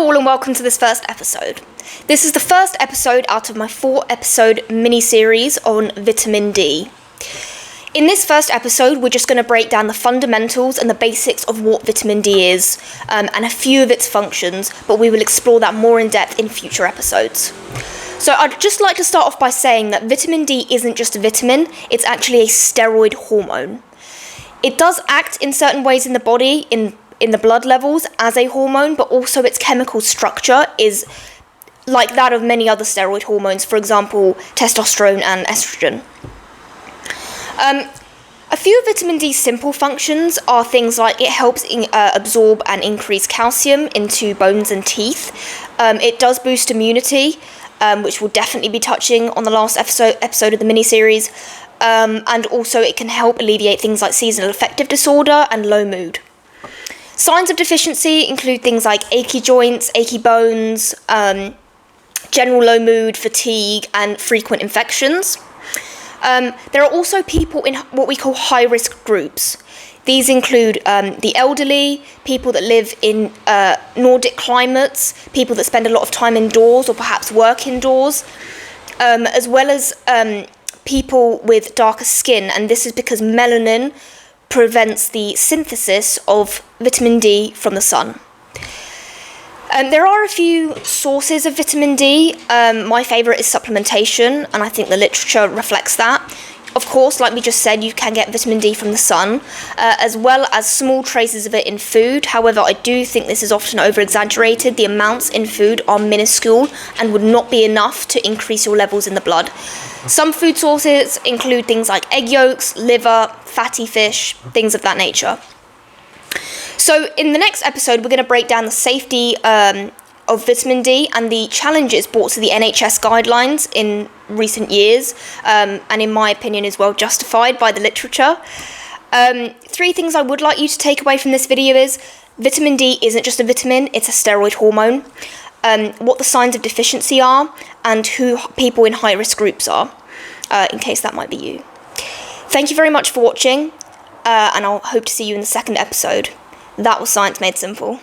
Hello all and welcome to this first episode. This is the first episode out of my 4-episode mini-series on vitamin D. In this first episode, we're just going to break down the fundamentals and the basics of what vitamin D is, and a few of its functions, but we will explore that more in depth in future episodes. So I'd just like to start off by saying that vitamin D isn't just a vitamin, it's actually a steroid hormone. It does act in certain ways in the body, in the blood levels as a hormone, but also its chemical structure is like that of many other steroid hormones, for example, testosterone and estrogen. A few of vitamin D's simple functions are things like it helps absorb and increase calcium into bones and teeth. It does boost immunity, which we'll definitely be touching on the last episode of the mini-series. And also it can help alleviate things like seasonal affective disorder and low mood. Signs of deficiency include things like achy joints, achy bones, general low mood, fatigue, and frequent infections. There are also people in what we call high-risk groups. These include the elderly, people that live in Nordic climates, people that spend a lot of time indoors or perhaps work indoors, as well as people with darker skin, and this is because melanin prevents the synthesis of vitamin D from the sun. There are a few sources of vitamin D. My favourite is supplementation, and I think the literature reflects that. Of course, like we just said, you can get vitamin D from the sun, as well as small traces of it in food. However, I do think this is often over-exaggerated. The amounts in food are minuscule and would not be enough to increase your levels in the blood. Some food sources include things like egg yolks, liver, fatty fish, things of that nature. So in the next episode, we're going to break down the safety of vitamin D and the challenges brought to the NHS guidelines in recent years, and in my opinion is well justified by the literature. 3 things I would like you to take away from this video is vitamin D isn't just a vitamin, it's a steroid hormone. What the signs of deficiency are, and who people in high-risk groups are, in case that might be you. Thank you very much for watching, and I'll hope to see you in the second episode. That was Science Made Simple.